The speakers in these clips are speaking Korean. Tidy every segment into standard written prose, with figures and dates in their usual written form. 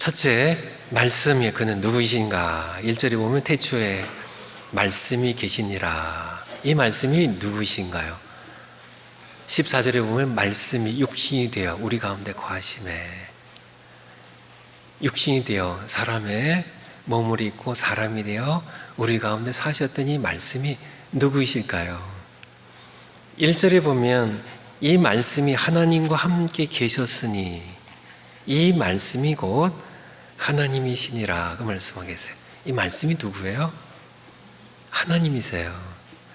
첫째, 말씀이 그는 누구이신가? 1절에 보면 태초에 말씀이 계시니라. 이 말씀이 누구이신가요? 14절에 보면 말씀이 육신이 되어 우리 가운데 거하심에, 육신이 되어 사람의 몸을 입고 사람이 되어 우리 가운데 사셨더니 말씀이 누구이실까요? 1절에 보면 이 말씀이 하나님과 함께 계셨으니 이 말씀이 곧 하나님이시니라 그 말씀하겠어요. 이 말씀이 누구예요? 하나님이세요.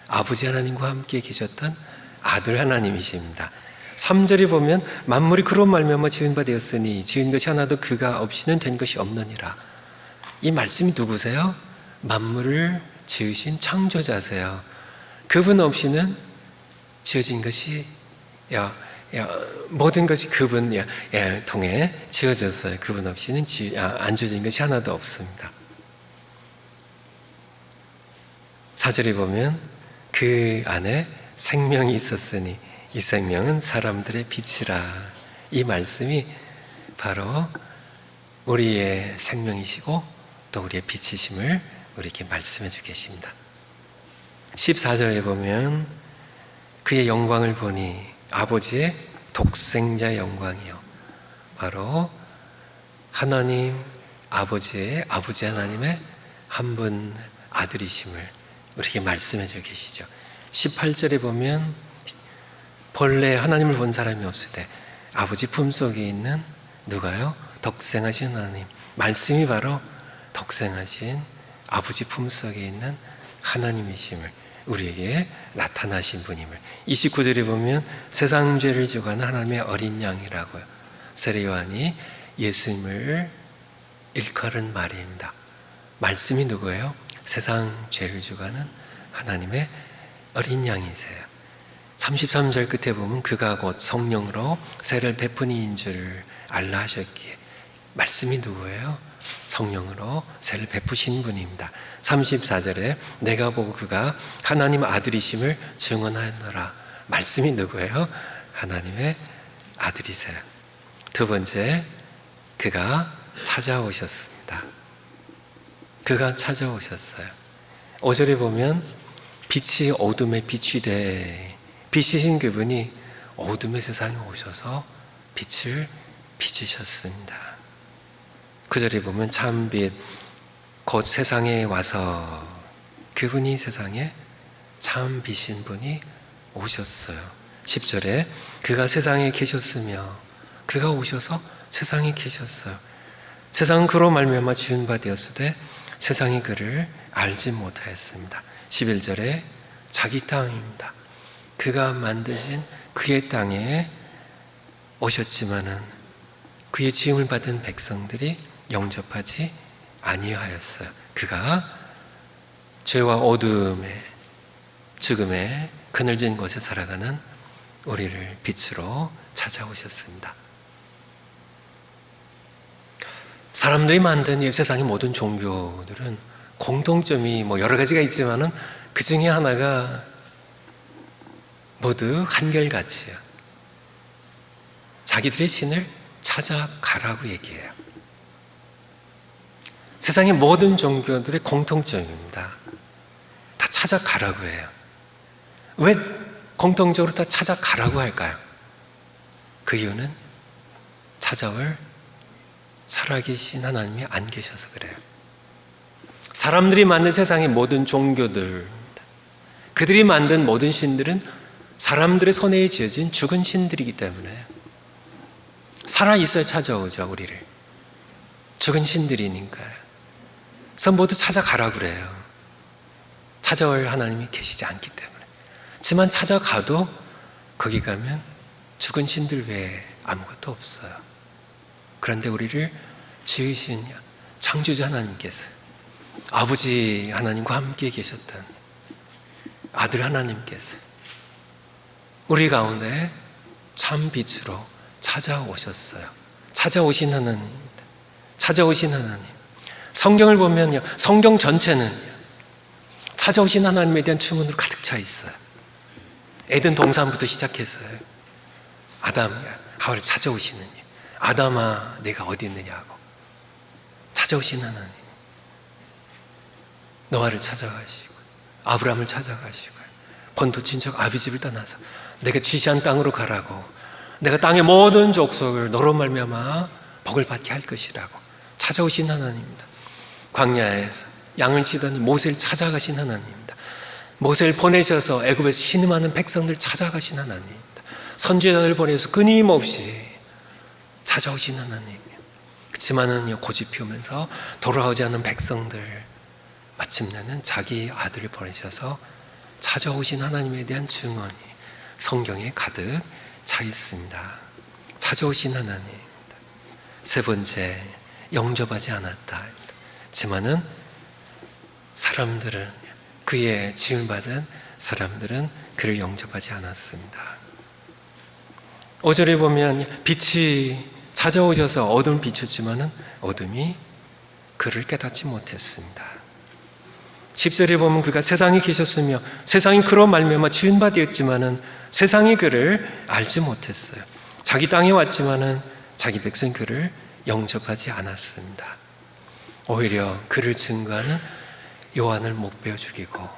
아버지 하나님과 함께 계셨던 아들 하나님이십니다. 3절에 보면 만물이 그로 말미암아 지은 바 되었으니 지은 것이 하나도 그가 없이는 된 것이 없느니라. 이 말씀이 누구세요? 만물을 지으신 창조자세요. 그분 없이는 지어진 것이 모든 것이 그분 통해 지어졌어요. 그분 없이는 안 지어진 것이 하나도 없습니다. 4절에 보면 그 안에 생명이 있었으니 이 생명은 사람들의 빛이라. 이 말씀이 바로 우리의 생명이시고 또 우리의 빛이심을 우리에게 말씀해 주고 계십니다. 14절에 보면 그의 영광을 보니 아버지의 독생자의 영광이요 바로 하나님 아버지 하나님의 한 분 아들이심을 우리에게 말씀해 주고 계시죠. 18절에 보면 본래 하나님을 본 사람이 없을 때 아버지 품속에 있는 누가요? 덕생하신 하나님. 말씀이 바로 덕생하신 아버지 품속에 있는 하나님이심을 우리에게 나타나신 분임을. 29절에 보면 세상 죄를 지고 가는 하나님의 어린 양이라고요. 세례 요한이 예수님을 일컬은 말입니다. 말씀이 누구예요? 세상 죄를 지고 가는 하나님의 어린 양이세요. 33절 끝에 보면 그가 곧 성령으로 세례를 베푼 이인 줄 알라 하셨기에 말씀이 누구예요? 성령으로 세례를 베푸신 분입니다. 34절에 내가 보고 그가 하나님 아들이심을 증언하노라. 말씀이 누구예요? 하나님의 아들이세요. 두 번째, 그가 찾아오셨습니다. 그가 찾아오셨어요. 5절에 보면 빛이 어둠에 빛이 돼. 빛이신 그분이 어둠의 세상에 오셔서 빛을 비추셨습니다. 9절에 보면 참빛 곧 세상에 와서 그분이 세상에 참빛인 분이 오셨어요. 10절에 그가 세상에 계셨으며 그가 오셔서 세상에 계셨어요. 세상은 그로 말미암아 지은 바 되었으되 세상이 그를 알지 못하였습니다. 11절에 자기 땅입니다. 그가 만드신 그의 땅에 오셨지만은 그의 지음을 받은 백성들이 영접하지 아니하였어요. 그가 죄와 어둠에 죽음에 그늘진 곳에 살아가는 우리를 빛으로 찾아오셨습니다. 사람들이 만든 이 세상의 모든 종교들은 공통점이 여러 가지가 있지만은 그 중에 하나가 모두 한결같이요. 자기들의 신을 찾아가라고 얘기해요. 세상의 모든 종교들의 공통점입니다. 다 찾아가라고 해요. 왜 공통적으로 다 찾아가라고 할까요? 그 이유는 찾아올 살아계신 하나님이 안 계셔서 그래요. 사람들이 만든 세상의 모든 종교들, 그들이 만든 모든 신들은 사람들의 손에 지어진 죽은 신들이기 때문에 살아있어야 찾아오죠, 우리를. 죽은 신들이니까요. 그래서 모두 찾아가라 그래요. 찾아올 하나님이 계시지 않기 때문에. 하지만 찾아가도 거기 가면 죽은 신들 외에 아무것도 없어요. 그런데 우리를 지으신 창조주 하나님께서 아버지 하나님과 함께 계셨던 아들 하나님께서 우리 가운데 참 빛으로 찾아오셨어요. 찾아오신 하나님입니다. 찾아오신 하나님. 성경을 보면요, 성경 전체는 찾아오신 하나님에 대한 증언으로 가득 차 있어요. 에덴 동산부터 시작해서요. 아담, 하와를 찾아오시는 님. 아담아, 내가 어디 있느냐고. 찾아오신 하나님, 노아를 찾아가시고 아브라함을 찾아가시고 본토 친척 아비집을 떠나서 내가 지시한 땅으로 가라고, 내가 땅의 모든 족속을 너로 말미암아 복을 받게 할 것이라고 찾아오신 하나님입니다. 광야에서 양을 치더니 모세를 찾아가신 하나님입니다. 모세를 보내셔서 애굽에서 신음하는 백성들 찾아가신 하나님입니다. 선지자들 보내서 끊임없이 찾아오신 하나님. 그렇지만은 고집 피우면서 돌아오지 않는 백성들, 마침내는 자기 아들을 보내셔서 찾아오신 하나님에 대한 증언이 성경에 가득 차 있습니다. 찾아오신 하나님. 세 번째, 영접하지 않았다. 하지만은 사람들은, 그의 지음받은 사람들은 그를 영접하지 않았습니다. 5절에 보면 빛이 찾아오셔서 어둠을 비췄지만은 어둠이 그를 깨닫지 못했습니다. 10절에 보면 그가 세상에 계셨으며 세상이 그로 말미암아 지은 바 되었지만은 세상이 그를 알지 못했어요. 자기 땅에 왔지만은 자기 백성 그를 영접하지 않았습니다. 오히려 그를 증거하는 요한을 목베어 죽이고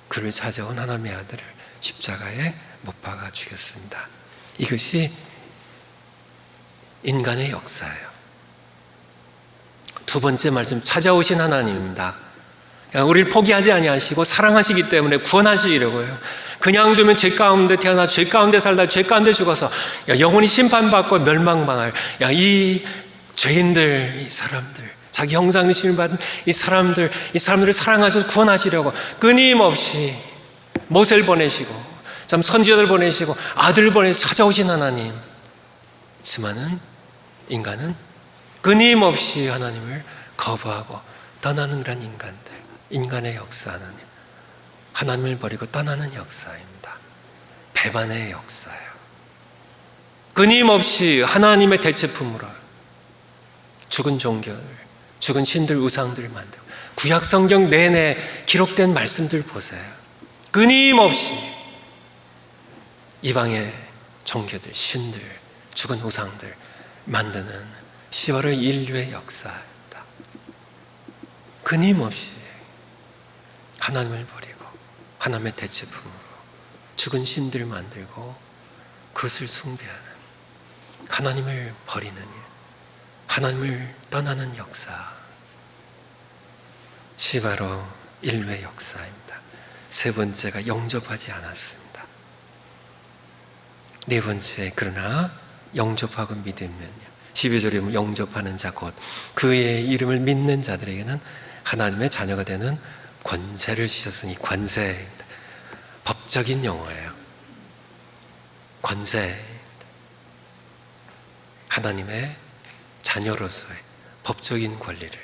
그를 찾아온 하나님의 아들을 십자가에 못 박아 죽였습니다. 이것이 인간의 역사예요. 두 번째 말씀, 찾아오신 하나님입니다. 우리를 포기하지 아니하시고 사랑하시기 때문에 구원하시려고요. 그냥 두면 죄 가운데 태어나 죄 가운데 살다 죄 가운데 죽어서 영원히 심판받고 멸망당할 이 죄인들, 이 사람들, 자기 형상의 심을 받은 이 사람들을 사랑하셔서 구원하시려고 끊임없이 모세를 보내시고 참 선지자들 보내시고 아들을 보내서 찾아오신 하나님. 하지만은 인간은 끊임없이 하나님을 거부하고 떠나는 그런 인간들, 인간의 역사는 하나님을 버리고 떠나는 역사입니다. 배반의 역사예요. 끊임없이 하나님의 대체품으로 죽은 종교를, 죽은 신들, 우상들을 만들고 구약 성경 내내 기록된 말씀들 보세요. 끊임없이 이방의 종교들, 신들, 죽은 우상들 만드는 시바로 인류의 역사입니다. 끊임없이 하나님을 버리고 하나님의 대체품으로 죽은 신들을 만들고 그것을 숭배하는, 하나님을 버리는 일, 하나님을 떠나는 역사, 시바로 인류의 역사입니다. 세 번째가 영접하지 않았습니다. 네 번째, 그러나 영접하고 믿으면요, 12절에 보면 영접하는 자 곧 그의 이름을 믿는 자들에게는 하나님의 자녀가 되는 권세를 주셨으니, 권세입니다. 법적인 용어예요. 권세, 하나님의 자녀로서의 법적인 권리를,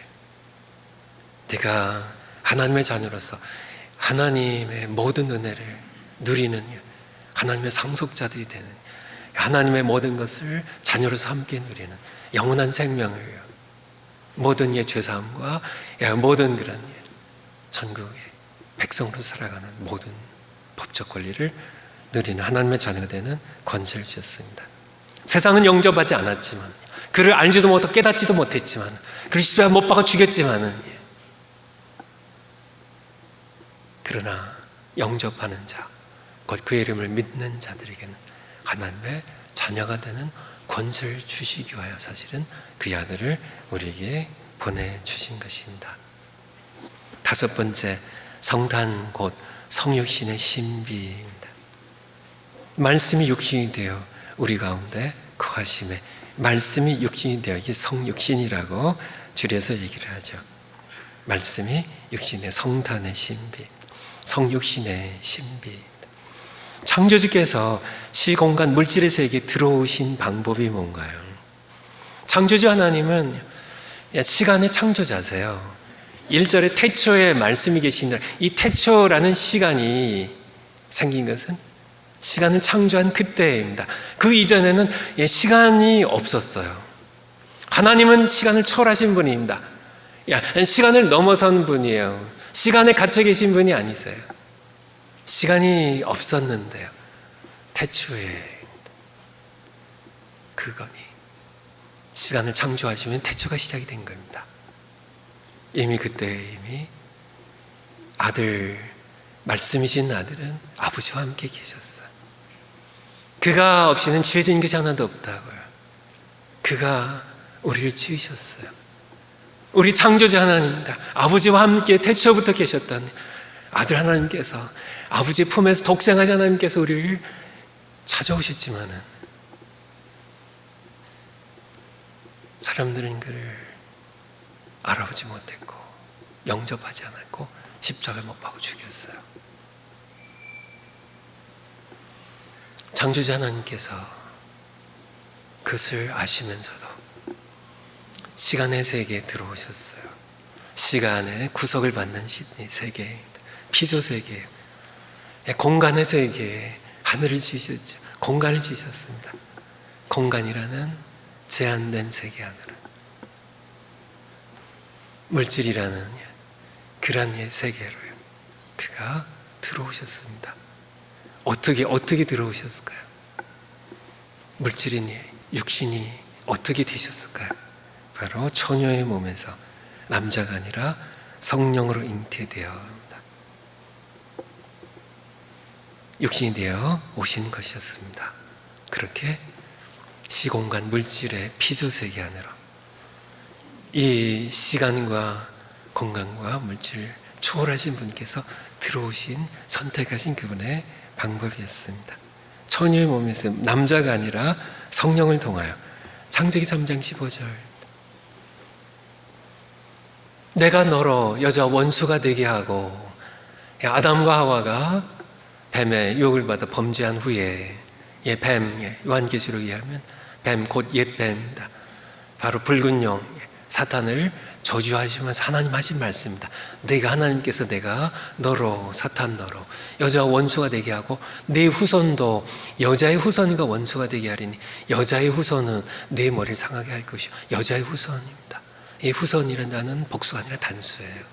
네가 하나님의 자녀로서 하나님의 모든 은혜를 누리는, 하나님의 상속자들이 되는, 하나님의 모든 것을 자녀로서 함께 누리는 영원한 생명을, 모든 죄사함과 모든 그런 전국의 백성으로 살아가는 모든 법적 권리를 누리는 하나님의 자녀가 되는 권세를 주셨습니다. 세상은 영접하지 않았지만, 그를 알지도 못하고 깨닫지도 못했지만, 그를 십자가에 못 박아 죽였지만은, 그러나 영접하는 자, 곧 그의 이름을 믿는 자들에게는 하나님의 자녀가 되는 권세를 주시기 위하여 사실은 그의 아들을 우리에게 보내주신 것입니다. 다섯 번째, 성탄 곧 성육신의 신비입니다. 말씀이 육신이 되어 우리 가운데 거하심에, 말씀이 육신이 되어, 이게 성육신이라고 줄여서 얘기를 하죠. 말씀이 육신의 성탄의 신비, 성육신의 신비. 창조주께서 시공간 물질의 세계에 들어오신 방법이 뭔가요? 창조주 하나님은 시간의 창조자세요. 1절에 태초에 말씀이 계신 날, 이 태초라는 시간이 생긴 것은 시간을 창조한 그때입니다. 그 이전에는 시간이 없었어요. 하나님은 시간을 초월하신 분입니다. 시간을 넘어선 분이에요. 시간에 갇혀 계신 분이 아니세요. 시간이 없었는데요, 태초에 그거니 시간을 창조하시면 태초가 시작이 된 겁니다. 이미 그때 이미 아들, 말씀이신 아들은 아버지와 함께 계셨어요. 그가 없이는 지어진 것이 하나도 없다고요. 그가 우리를 지으셨어요. 우리 창조자 하나님입니다. 아버지와 함께 태초부터 계셨던 아들 하나님께서, 아버지 품에서 독생하신 하나님께서 우리를 찾아오셨지만은 사람들은 그를 알아보지 못했고 영접하지 않았고 십자가에 못 박아 죽였어요. 창조자 하나님께서 그것을 아시면서도 시간의 세계에 들어오셨어요. 시간의 구속을 받는 세계, 피조 세계, 공간의 세계에 하늘을 지으셨죠. 공간을 지으셨습니다. 공간이라는 제한된 세계 안으로, 물질이라는 그런 세계로요, 그가 들어오셨습니다. 어떻게 들어오셨을까요? 물질이니 육신이 어떻게 되셨을까요? 바로 처녀의 몸에서 남자가 아니라 성령으로 잉태되어 합니다. 육신이 되어 오신 것이었습니다. 그렇게 시공간 물질의 피조세계 안으로, 이 시간과 공간과 물질을 초월하신 분께서 들어오신, 선택하신 그분의 방법이었습니다. 처녀의 몸에서 남자가 아니라 성령을 통하여, 창세기 3장 15절, 내가 너로 여자 원수가 되게 하고, 아담과 하와가 뱀의 유혹을 받아 범죄한 후에, 뱀, 요한계시록에 의하면 뱀 곧 옛뱀입니다. 바로 붉은 영 사탄을 저주하시면서 하나님 하신 말씀입니다. 내가, 하나님께서 내가 너로, 사탄 너로 여자와 원수가 되게 하고 내 후손도 여자의 후손과 원수가 되게 하리니 여자의 후손은 내 머리를 상하게 할 것이요. 여자의 후손입니다. 이 후손이라는 복수가 아니라 단수예요.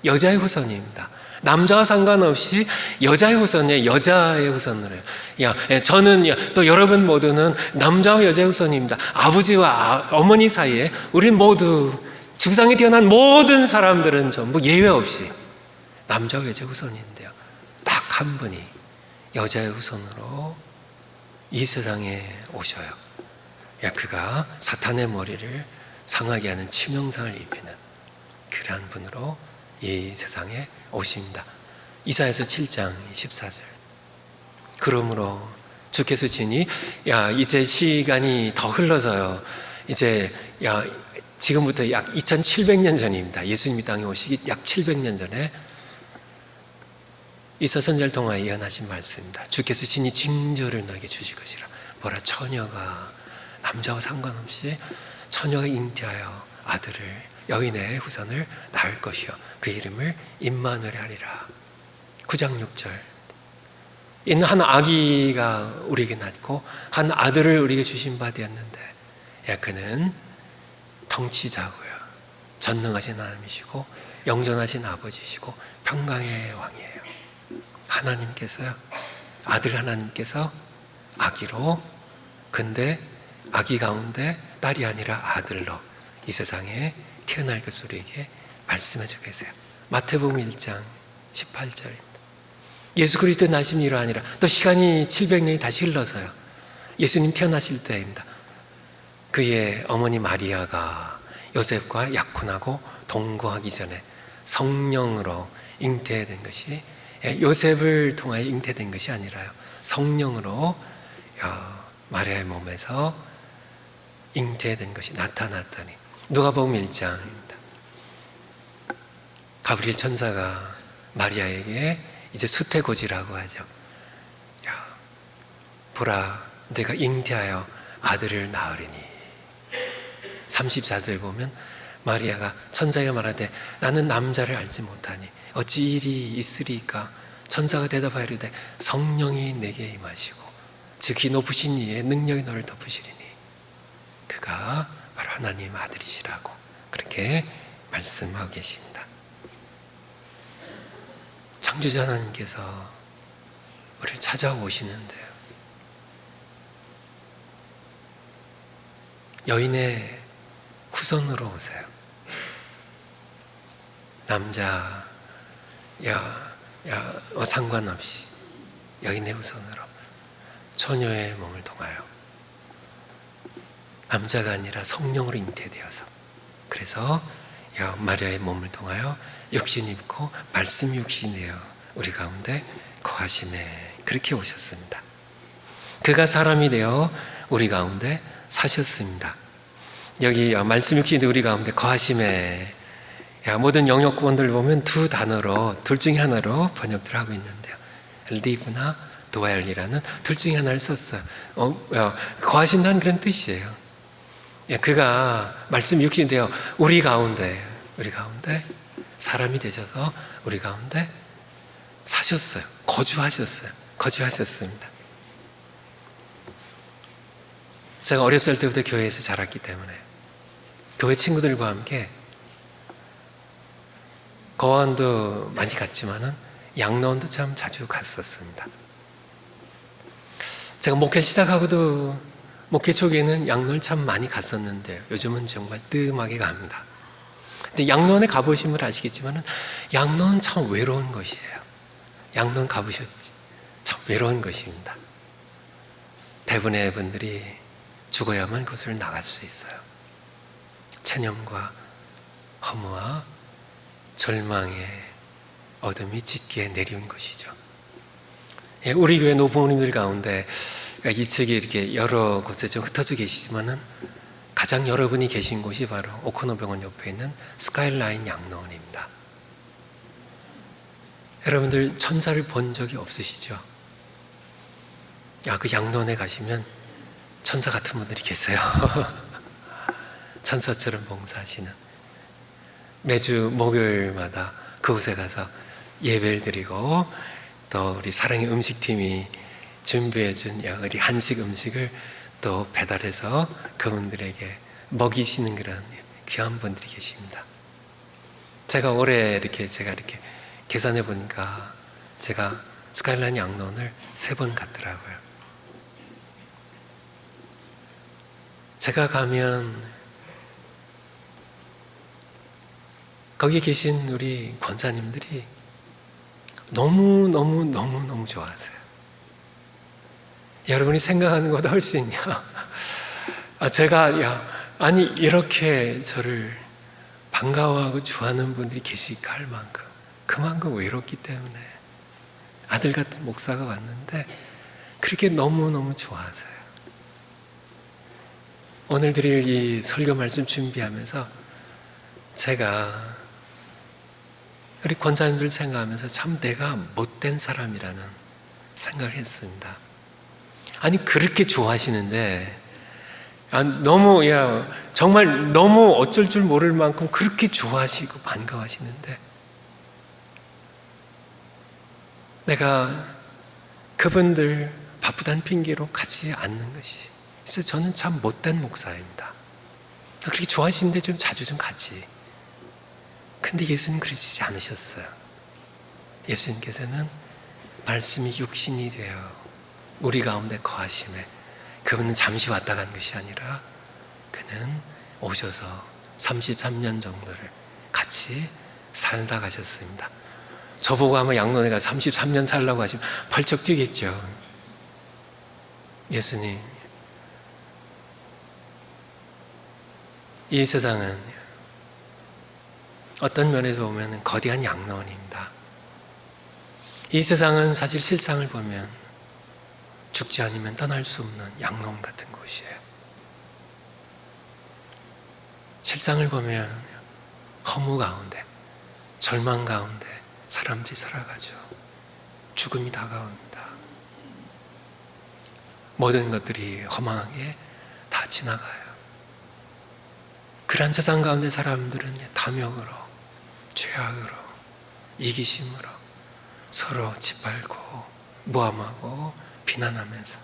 여자의 후손입니다. 남자와 상관없이 여자의 후손이에요. 여자의 후손으로 해요. 저는, 또 여러분 모두는 남자와 여자의 후손입니다. 아버지와 어머니 사이에 우리 모두, 지구상에 태어난 모든 사람들은 전부 예외 없이 남자와 여자의 후손인데요, 딱 한 분이 여자의 후손으로 이 세상에 오셔요. 그가 사탄의 머리를 상하게 하는 치명상을 입히는 그러한 분으로 이 세상에 오십니다. 이사야서 7장 14절. 그러므로 주께서 지니, 이제 시간이 더 흘러서요, 이제 지금부터 약 2700년 전입니다. 예수님이 땅에 오시기 약 700년 전에 이사 선지자를 통하여 예언하신 말씀입니다. 주께서 친히 징조를 너에게 주실 것이라. 보라, 처녀가, 남자와 상관없이 처녀가 잉태하여 아들을, 여인의 후손을 낳을 것이요 그 이름을 임마누엘 하리라. 9장 6절. 이는 한 아기가 우리에게 낳고 한 아들을 우리에게 주신 바 되었는데, 그는 통치자고요, 전능하신 하나님이시고 영존하신 아버지시고 평강의 왕이에요. 하나님께서요, 아들 하나님께서 아기로, 근데 아기 가운데 딸이 아니라 아들로 이 세상에 태어날 것을 우리에게 말씀해 주고 계세요. 마태복음 1장 18절입니다. 예수 그리스도 나심이 이러하니라. 또 시간이 700년이 다시 흘러서요, 예수님 태어나실 때입니다. 그의 어머니 마리아가 요셉과 약혼하고 동거하기 전에 성령으로 잉태된 것이, 요셉을 통하여 잉태된 것이 아니라요, 성령으로 마리아의 몸에서 잉태된 것이 나타났더니, 누가복음 1장입니다. 가브리엘 천사가 마리아에게 이제 수태고지라고 하죠. 보라, 내가 잉태하여 아들을 낳으리니. 34절에 보면 마리아가 천사가 말하되 나는 남자를 알지 못하니 어찌 일이 있으리까. 천사가 대답하여 이르되 성령이 내게 임하시고 즉이 높으신 이의 능력이 너를 덮으시리니 그가 바로 하나님 아들이시라고 그렇게 말씀하고 계십니다. 창조자 하나님께서 우리를 찾아오시는데요, 여인의 후손으로 오세요. 남자, 상관없이 여인의 후손으로 처녀의 몸을 통하여 남자가 아니라 성령으로 잉태되어서, 그래서 마리아의 몸을 통하여 육신 입고 말씀 육신이 되어 우리 가운데 거하심에 그렇게 오셨습니다. 그가 사람이 되어 우리 가운데 사셨습니다. 여기 말씀 육신이 되어 우리 가운데 거하심에, 모든 영역권들 보면 두 단어로, 둘 중에 하나로 번역들 하고 있는데요, live나 dwell이라는 둘 중에 하나를 썼어요. 거하신다는 그런 뜻이에요. 그가 말씀 육신이 되어 우리 가운데 사람이 되셔서 우리 가운데 사셨어요. 거주하셨습니다. 제가 어렸을 때부터 교회에서 자랐기 때문에 교회 친구들과 함께 거원도 많이 갔지만은 양로원도 참 자주 갔었습니다. 제가 목회 시작하고도 목회 초기에는 양로원을 참 많이 갔었는데 요즘은 정말 뜸하게 갑니다. 근데 양로원에 가보신 분 아시겠지만은 양로원 참 외로운 것이에요. 양로원 가보셨지? 참 외로운 것입니다. 대부분의 분들이 죽어야만 그곳을 나갈 수 있어요. 체념과 허무와 절망의 어둠이 짙게 내려온 것이죠. 우리 교회 노부모님들 가운데 이 측에 이렇게 여러 곳에 좀 흩어져 계시지만은 가장 여러분이 계신 곳이 바로 오코노 병원 옆에 있는 스카이라인 양로원입니다. 여러분들 천사를 본 적이 없으시죠? 그 양로원에 가시면 천사 같은 분들이 계세요. 천사처럼 봉사하시는, 매주 목요일마다 그곳에 가서 예배를 드리고 또 우리 사랑의 음식팀이 준비해준 우리 한식 음식을 또 배달해서 그분들에게 먹이시는 그런 귀한 분들이 계십니다. 제가 올해 제가 이렇게 계산해 보니까 제가 스카이라인 양로원을 3번 갔더라고요. 제가 가면 거기에 계신 우리 권사님들이 너무 좋아하세요. 여러분이 생각하는 것보다 훨씬 제가 아니 이렇게 저를 반가워하고 좋아하는 분들이 계실까 할 만큼, 그만큼 외롭기 때문에 아들 같은 목사가 왔는데 그렇게 너무너무 좋아하세요. 오늘 드릴 이 설교 말씀 준비하면서 제가 우리 권사님들 생각하면서 참 내가 못된 사람이라는 생각을 했습니다. 아니 그렇게 좋아하시는데 너무 정말 너무 어쩔 줄 모를 만큼 그렇게 좋아하시고 반가워하시는데 내가 그분들 바쁘다는 핑계로 가지 않는 것이, 그래서 저는 참 못된 목사입니다. 그렇게 좋아하시는데 좀 자주 좀 가지. 근데 예수님 그러시지 않으셨어요. 예수님께서는 말씀이 육신이 되어 우리 가운데 거하심에, 그분은 잠시 왔다 간 것이 아니라 그는 오셔서 33년 정도를 같이 살다 가셨습니다. 저보고 아마 양로원에 가서 33년 살라고 하시면 벌쩍 뛰겠죠. 예수님, 이 세상은 어떤 면에서 보면 거대한 양로원입니다. 이 세상은 사실 실상을 보면 죽지 않으면 떠날 수 없는 양로원 같은 곳이에요. 실상을 보면 허무 가운데, 절망 가운데 사람들이 살아가죠. 죽음이 다가옵니다. 모든 것들이 허망하게 다 지나가요. 그런 세상 가운데 사람들은 탐욕으로, 죄악으로, 이기심으로 서로 짓밟고 모함하고 비난하면서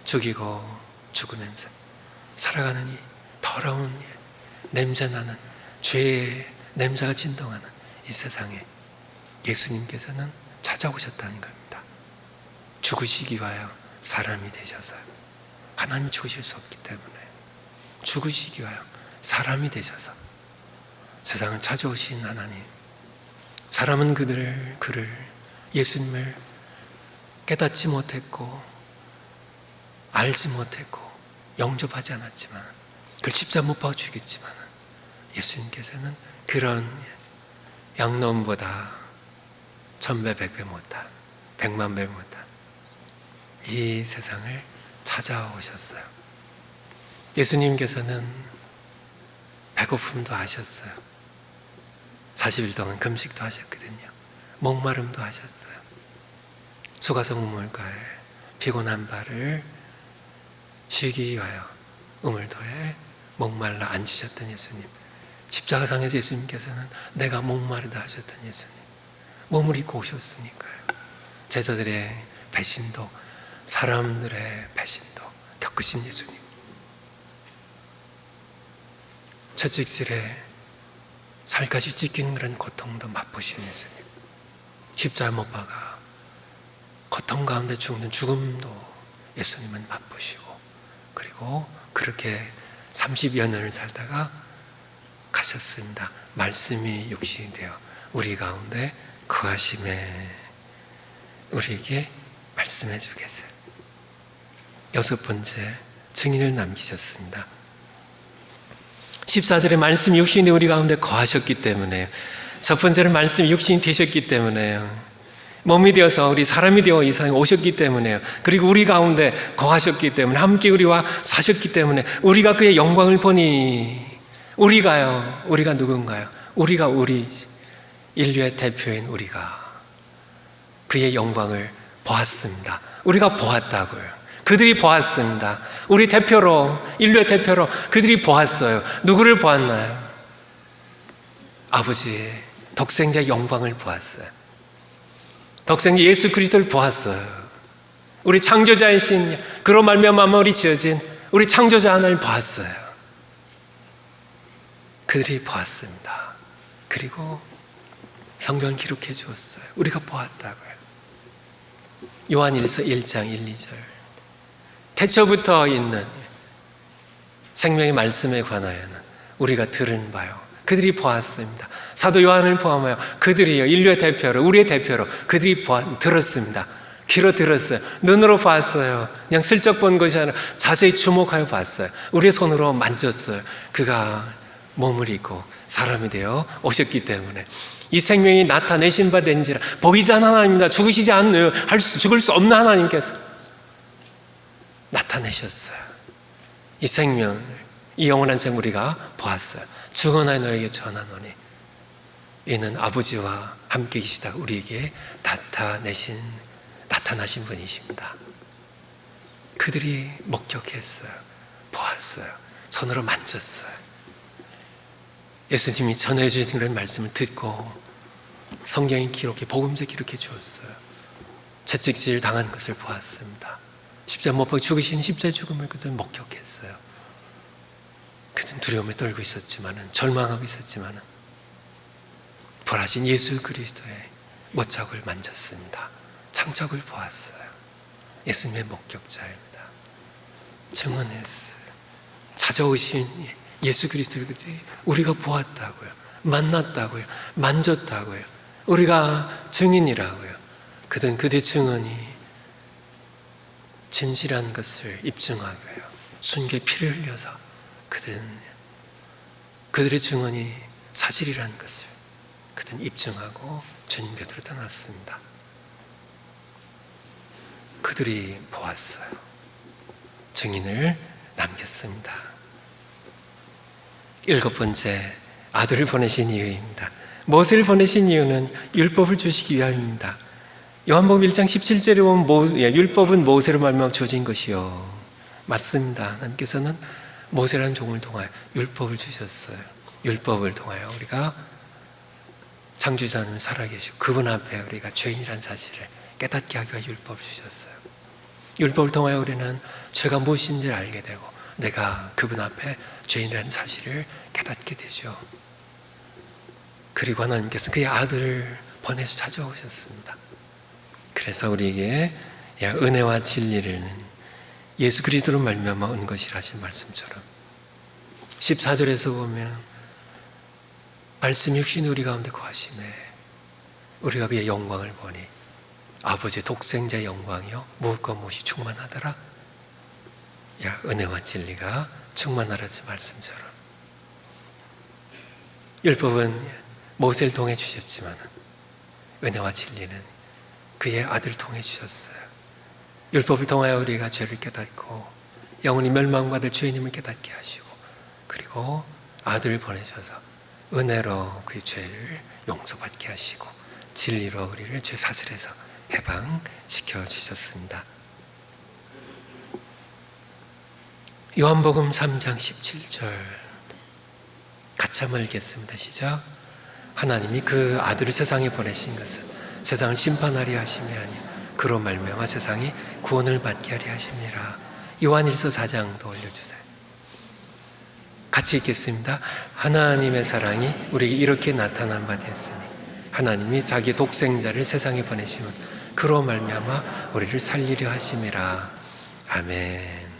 죽이고 죽으면서 살아가는 이 더러운 냄새나는 죄의 냄새가 진동하는 이 세상에 예수님께서는 찾아오셨다는 겁니다. 죽으시기 위하여 사람이 되셔서요. 하나님이 죽으실 수 없기 때문에 죽으시기 위하여 사람이 되셔서 세상을 찾아오신 하나님, 사람은 그를 예수님을 깨닫지 못했고 알지 못했고 영접하지 않았지만 그를 십자가 못 박아 죽였지만 예수님께서는 그런 양놈보다 1000배 100배 못한 100만 배 못한 이 세상을 찾아오셨어요. 예수님께서는 배고픔도 하셨어요. 40일 동안 금식도 하셨거든요. 목마름도 하셨어요. 수가성 우물가에 피곤한 발을 쉬기 위하여 우물도에 목말라 앉으셨던 예수님, 십자가상에서 예수님께서는 내가 목마르다 하셨던 예수님, 몸을 입고 오셨으니까요. 제자들의 배신도, 사람들의 배신도 겪으신 예수님, 채찍질에 살까지 찢기는 그런 고통도 맛보신 예수님, 십자가 못 박아 고통 가운데 죽는 죽음도 예수님은 맛보시고, 그리고 그렇게 30여 년을 살다가 가셨습니다. 말씀이 육신이 되어 우리 가운데 거하심에 우리에게 말씀해 주겠어요. 6번째, 증인을 남기셨습니다. 14절에 말씀이 육신이 우리 가운데 거하셨기 때문에, 첫 번째는 말씀이 육신이 되셨기 때문에요. 몸이 되어서 우리 사람이 되어 이 세상에 오셨기 때문에요. 그리고 우리 가운데 거하셨기 때문에, 함께 우리와 사셨기 때문에 우리가 그의 영광을 보니, 우리가 누군가요? 우리가 우리 인류의 대표인 우리가 그의 영광을 보았습니다. 우리가 보았다고요. 그들이 보았습니다. 우리 대표로, 인류의 대표로 그들이 보았어요. 누구를 보았나요? 아버지의 독생자의 영광을 보았어요. 독생자 예수 그리스도를 보았어요. 우리 창조자이신, 그로 말미암아 우리 지어진 우리 창조자 하나님을 보았어요. 그들이 보았습니다. 그리고 성경을 기록해 주었어요. 우리가 보았다고요. 요한일서 1장 1, 2절, 태초부터 있는 생명의 말씀에 관하여는 우리가 들은 바요, 그들이 보았습니다. 사도 요한을 포함하여 그들이요, 인류의 대표로, 우리의 대표로 그들이 들었습니다. 귀로 들었어요. 눈으로 봤어요. 그냥 슬쩍 본 것이 아니라 자세히 주목하여 봤어요. 우리의 손으로 만졌어요. 그가 몸을 입고 사람이 되어 오셨기 때문에 이 생명이 나타내신 바 된지라. 보이지 않는 하나님입니다. 죽으시지 않는, 죽을 수 없는 하나님께서 나타내셨어요. 이 생명을, 이 영원한 생명 우리가 보았어요. 증언하여 너에게 전하노니 이는 아버지와 함께 계시다가 우리에게 나타나신 분이십니다. 그들이 목격했어요. 보았어요. 손으로 만졌어요. 예수님이 전해주신 그런 말씀을 듣고 성경이 기록해, 복음서 기록해 주었어요. 채찍질 당한 것을 보았습니다. 십자가 못 박아 죽으신 십자의 죽음을 그들은 목격했어요. 그들은 두려움에 떨고 있었지만은, 절망하고 있었지만은 부활하신 예수 그리스도의 못자국을 만졌습니다. 창작을 보았어요. 예수님의 목격자입니다. 증언했어요. 찾아오신 예수 그리스도를 우리가 보았다고요. 만났다고요. 만졌다고요. 우리가 증인이라고요. 그들의 증언이 진실한 것을 입증하고요. 순교의 피를 흘려서 그들의 증언이 사실이라는 것을 그들은 입증하고 주님 곁으로 떠났습니다. 그들이 보았어요. 증인을 남겼습니다. 7번째, 아들을 보내신 이유입니다. 무엇을 보내신 이유는 율법을 주시기 위함입니다. 요한복음 1장 17절에 보면 율법은 모세로 말미암아 주어진 것이요. 맞습니다. 하나님께서는 모세라는 종을 통하여 율법을 주셨어요. 율법을 통하여 우리가 창조자 하나님 살아계시고 그분 앞에 우리가 죄인이라는 사실을 깨닫게 하기 위해 율법을 주셨어요. 율법을 통하여 우리는 죄가 무엇인지를 알게 되고 내가 그분 앞에 죄인이라는 사실을 깨닫게 되죠. 그리고 하나님께서 그의 아들을 보내서 찾아오셨습니다. 그래서 우리에게 은혜와 진리를 예수 그리스도로 말미암아 온 것이라 하신 말씀처럼 14절에서 보면 말씀 육신이 우리 가운데 거하심에 우리가 그의 영광을 보니 아버지의 독생자의 영광이요 무엇과 무엇이 충만하더라. 은혜와 진리가 충만하라지 말씀처럼 율법은 모세를 통해 주셨지만 은혜와 진리는 그의 아들을 통해 주셨어요. 율법을 통하여 우리가 죄를 깨닫고 영원히 멸망받을 주님을 깨닫게 하시고 그리고 아들을 보내셔서 은혜로 그의 죄를 용서받게 하시고 진리로 우리를 죄 사슬에서 해방시켜 주셨습니다. 요한복음 3장 17절 같이 한번 읽겠습니다. 시작. 하나님이 그 아들을 세상에 보내신 것은 세상을 심판하려 하심이 아니요 그로 말미암아 세상이 구원을 받게 하려 하심이라. 요한일서 4장도 올려주세요. 같이 읽겠습니다. 하나님의 사랑이 우리에게 이렇게 나타난 바 되었으니 하나님이 자기 독생자를 세상에 보내시면 그로 말미암아 우리를 살리려 하심이라. 아멘.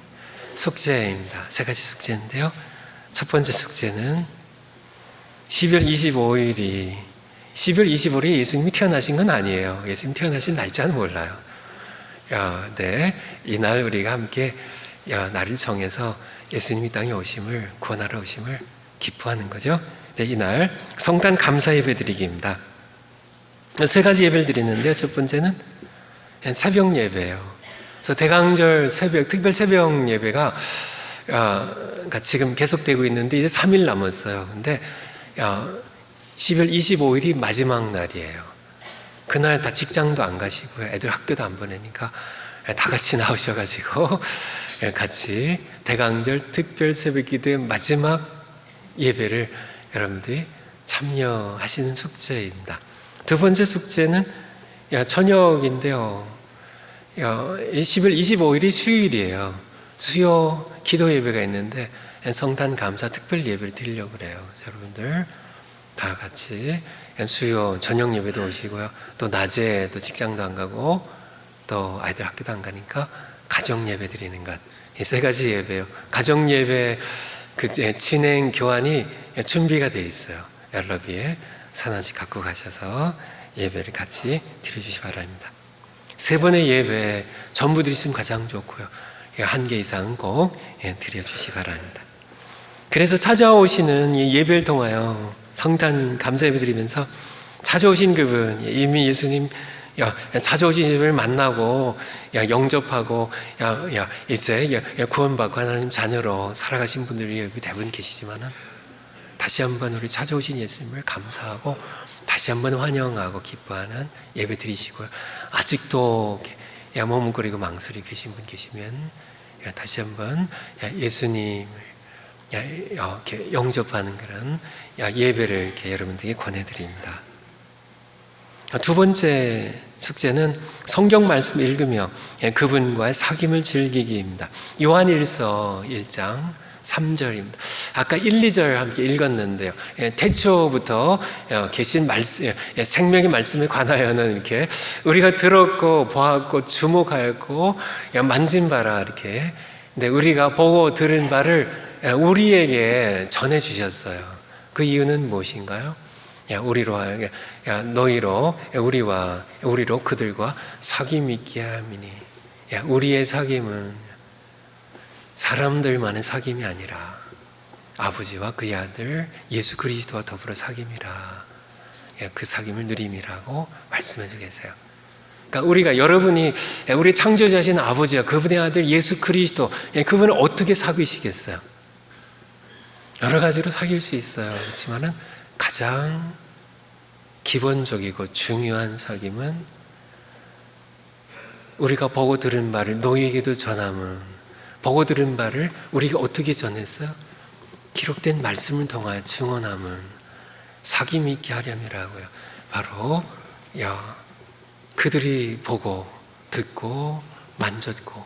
숙제입니다. 세 가지 숙제인데요. 첫 번째 숙제는 12월 25일이 예수님이 태어나신 건 아니에요. 예수님 태어나신 날짜는 몰라요. 네, 이날 우리가 함께 날을 정해서 예수님이 땅에 오심을, 구원하러 오심을 기뻐하는 거죠. 네, 이날 성탄 감사 예배 드리기입니다. 세 가지 예배를 드리는데요. 첫 번째는 새벽 예배예요. 그래서 대강절 새벽, 특별 새벽 예배가 지금 계속되고 있는데 이제 3일 남았어요. 근데 12월 25일이 마지막 날이에요. 그날 다 직장도 안 가시고요. 애들 학교도 안 보내니까 다 같이 나오셔가지고 같이 대강절 특별 새벽 기도의 마지막 예배를 여러분들이 참여하시는 숙제입니다. 두 번째 숙제는 저녁인데요. 10월 25일이 수요일이에요. 수요 기도 예배가 있는데 성탄 감사 특별 예배를 드리려고 그래요. 여러분들 다 같이 수요 저녁 예배도 오시고요. 또 낮에 또 직장도 안 가고 또 아이들 학교도 안 가니까 가정 예배 드리는 것. 이 세 가지 예배요. 가정 예배 그 진행 교환이 준비가 되어 있어요. 엘러비에 하나씩 갖고 가셔서 예배를 같이 드려주시기 바랍니다. 세 번의 예배 전부 드리시면 가장 좋고요. 한 개 이상은 꼭 드려주시기 바랍니다. 그래서 찾아오시는 예배를 통하여 성탄 감사 예배 드리면서 찾아오신 그분, 이미 예수님 찾아오신 예배를 만나고 영접하고 이제 구원받고 하나님 자녀로 살아가신 분들이 대부분 계시지만은 다시 한번 우리 찾아오신 예수님을 감사하고 다시 한번 환영하고 기뻐하는 예배 드리시고요. 아직도 머뭇거리고 망설이고 계신 분 계시면 다시 한번 예수님을 이렇게 영접하는 그런 예배를 이렇게 여러분들에게 권해드립니다. 두 번째 숙제는 성경 말씀 읽으며 그분과의 사귐을 즐기기입니다. 요한일서 1장 3절입니다. 아까 1, 2절 함께 읽었는데요. 태초부터 계신 말씀, 생명의 말씀에 관하여는 이렇게 우리가 들었고 보았고 주목하였고 만진 바라 이렇게. 근데 우리가 보고 들은 바를 우리에게 전해 주셨어요. 그 이유는 무엇인가요? 우리로 너희로 우리로 그들과 사귐 있게 함이니. 우리의 사귐은 사람들만의 사귐이 아니라 아버지와 그의 아들 예수 그리스도와 더불어 사귐이라. 그 사귐을 누림이라고 말씀해 주고 계세요. 그러니까 우리가 여러분이 우리 창조자신 아버지와 그분의 아들 예수 그리스도 그분을 어떻게 사귀시겠어요? 여러 가지로 사귈 수 있어요. 그렇지만은 가장 기본적이고 중요한 사귐은 우리가 보고 들은 바를 너희에게도 전함은, 보고 들은 바를 우리가 어떻게 전했어요? 기록된 말씀을 통하여 증언함은 사귐 있게 하렴이라고요. 바로 그들이 보고 듣고 만졌고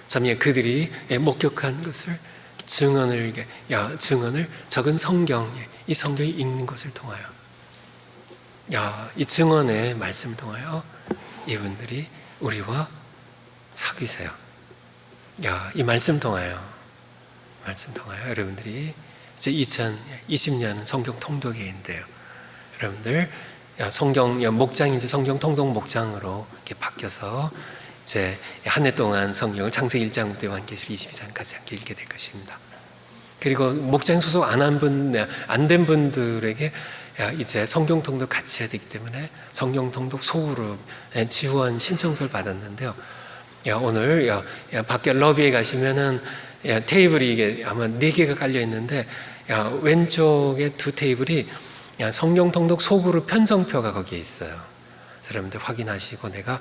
참 그들이 목격한 것을 증언을 적은 성경에 이 성경이 읽는 것을 통하여 이 증언의 말씀을 통하여 이분들이 우리와 사귀세요. 이 말씀 통하여 여러분들이 이제 2020년 성경 통독회인데요. 여러분들 성경 목장이 이제 성경 통독 목장으로 이렇게 바뀌어서 이제 한 해 동안 성경을 창세기 1장부터 요한계시록 22장까지 함께 읽게 될 것입니다. 그리고 목장 소속 안 된 분들에게 이제 성경 통독 같이 해야 되기 때문에 성경 통독 소그룹 지원 신청서를 받았는데요. 오늘 밖에 러비에 가시면은 테이블이 이게 아마 4개가 깔려 있는데 왼쪽에 2 테이블이 성경 통독 소그룹 편성표가 거기에 있어요. 여러분들 확인하시고 내가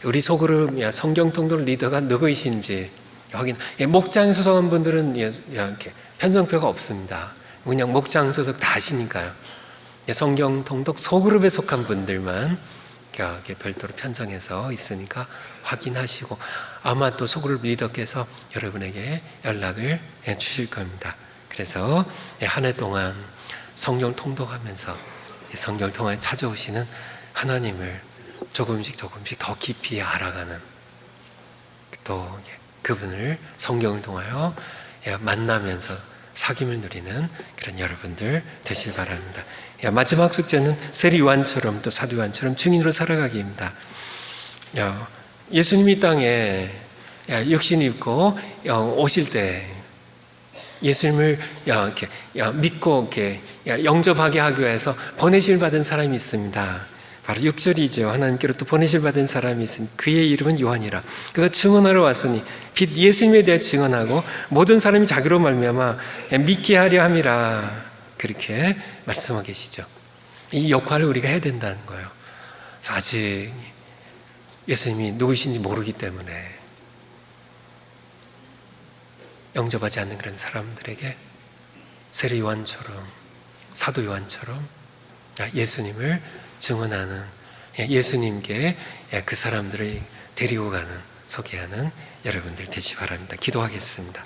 우리 소그룹 성경 통독 리더가 누구이신지 확인. 목장 소속한 분들은 이렇게 편성표가 없습니다. 그냥 목장 소속 다 하시니까요. 성경 통독 소그룹에 속한 분들만 이렇게 별도로 편성해서 있으니까 확인하시고 아마 또 소그룹 리더께서 여러분에게 연락을 주실 겁니다. 그래서 한 해 동안 성경 통독하면서 성경을 통해 찾아오시는 하나님을 조금씩 더 깊이 알아가는, 또 그분을 성경을 통하여 만나면서 사귐을 누리는 그런 여러분들 되실 바랍니다. 마지막 숙제는 세리 요한처럼 또 사도 요한처럼 증인으로 살아가기입니다. 예수님이 이 땅에 육신 입고 오실 때 예수님을 이렇게 믿고 이렇게 영접하게 하기 위해서 보내실 받은 사람이 있습니다. 바로 6절이죠. 하나님께로 또 보내실 받은 사람이 있으니 그의 이름은 요한이라. 그가 증언하러 왔으니 빛 예수님에 대해 증언하고 모든 사람이 자기로 말미암아 믿게 하려 함이라. 그렇게 말씀하고 계시죠. 이 역할을 우리가 해야 된다는 거예요. 그래서 아직 예수님이 누구신지 모르기 때문에 영접하지 않는 그런 사람들에게 세리 요한처럼 사도 요한처럼 예수님을 증언하는, 예수님께 그 사람들을 데리고 가는, 소개하는 여러분들 되시 바랍니다. 기도하겠습니다.